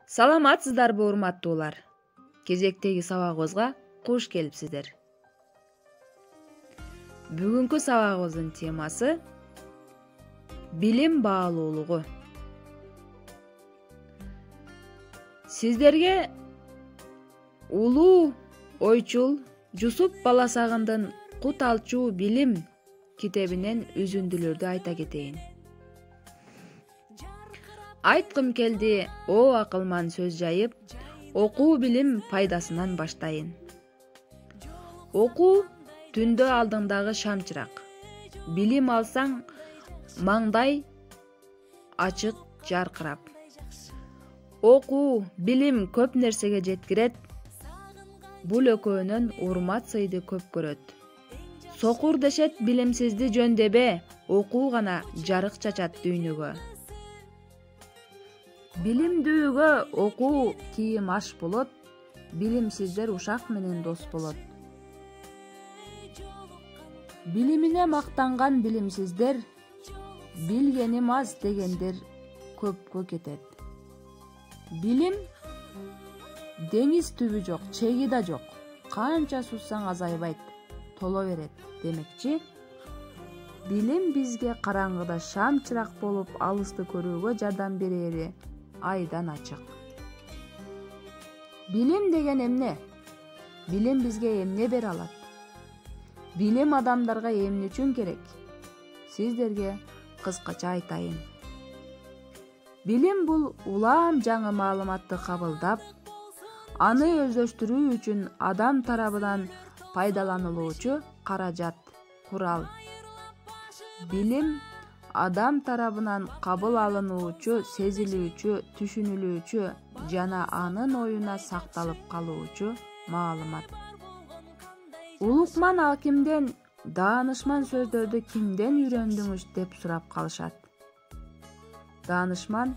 Саламатсыздарбы урматтуулар? Кезектеги сабагыбызга кош келипсиздер. Бүгүнкү сабагыбыздын темасы билим баалуулугу. Сиздерге улуу ойчул Жусуп Баласагындын Кут алчу билим китебинен үзүндүлөрдү айта кетейин. Айткым келди, о акылман сөз жайып, окуу билим пайдасынан баштайын. Окуу түндө алдыңдагы шамчырак. Билим алсаң, маңдай ачык жаркырап. Окуу, билим көп нерсеге жеткирет. Бул экөөнөн урмат сыйды көп көрөт. Сокур дешет билимсизди жөндебе, окуу гана жарык чачат дүйнөгө. Билимдүүгө окуу кийим аш болот, билимсиздер ушак менен дос болот. Билимине мактанган билимсиздер, билгеним аз дегендер көпкө кетет. Билим деңиз түбү жок, чеги да жок. Канча суссаң азайбайт, толо берет демекчи. Билим бизге караңгыда шамчырак болуп алысты көрүүгө жардам берери айдан ачык. Билим деген эмне? Билим бизге эмне бере алат? Билим адамдарга эмне үчүн керек? Сиздерге кыскача айтайын. Билим бул улам жаңы маалыматты кабылдап, аны өздөштүрүү үчүн адам тарабынан пайдаланылуучу каражат, курал. Билим адам тарабынан кабыл алынуучу, сезилүүчү, түшүнүлүүчү жана анын оюна сакталып калуучу маалымат. Улукман акимден даанышман сөздөрдү кимден үйрөндүңүз деп сурап калышат. Даанышман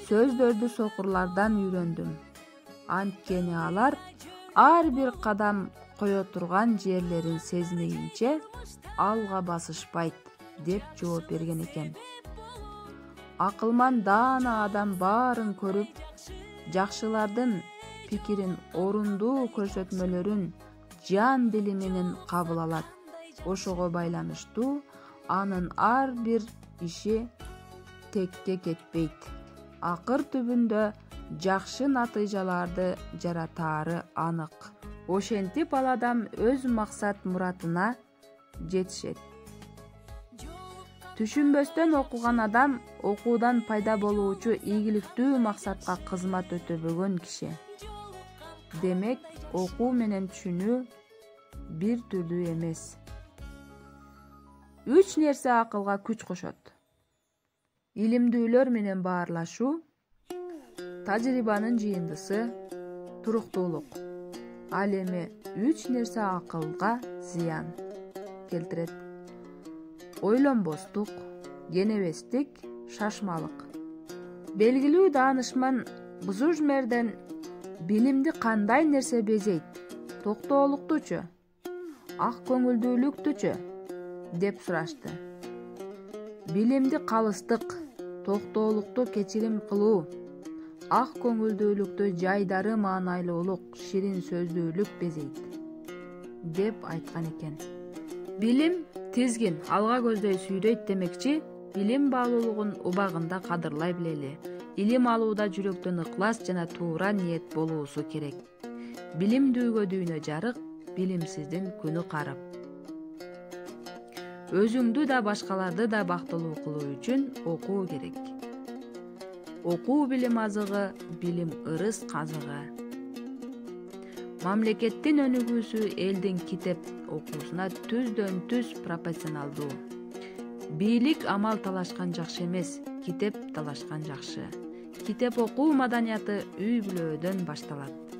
сөздөрдү сокурлардан үйрөндүм. Анткени алар ар бир кадам кое турган жерлерин сезмейинче алга басышпайт деп жооп берген экен. Акылман даана адам баарын көрүп, жакшылардын пикирин, орундуу көрсөтмөлөрүн жан дили менен кабыл алат. Ошого байланыштуу анын ар бир иши текке кетпейт. Акыр түбүндө жакшы натыйжаларды жаратаары анык. Ошентип ал адам өз максат муратына жетишет. Түшүнбөстөн окуган адам окуудан пайда болуучу ийгиликтүү максатка кызмат өтөбөгөн киши. Демек, окуу менен түшүнүү бир түрдүү эмес. 3 нерсе акылга күч кошот. Илимдүүлөр менен баарлашуу, тажрыйбанын жыйындысы, туруктуулук. Ал эми 3 нерсе акылга зыян келтирет. Ойлонбостук, кенебестик, шашмалык. Белгилүү даанышман Бузужмерден билимди кандай нерсе безейт? Токтоолуктучу, ак көңүлдүүлүктүчү деп сурашты. Билимди калыстык, токтоолукту кечирим кылуу, ак көңүлдүүлүктү жайдары маанайлуулук, ширин сөздүүлүк безейт деп айткан экен. Билим тизгин, алга көздөй сүйрөйт демекчи, билим баалуулугун убагында кадырлай билели. Илим алууда жүрөктөн ыклас жана туура ниет болуусу керек. Билимдүүгө дүйнө жарык, билимсиздин күнү карып. Өзүңдү да башкаларды да бактылуу кылуу үчүн окуу керек. Окуу билим азыгы, билим ырыс казыгы. Мамлекеттин өнүгүүсү элдин китеп окуусуна түздөн түз пропорционалдуу. Бийлик амал талашкан жакшы эмес, китеп талашкан жакшы. Китеп окуу маданияты үй бүлөдөн башталат.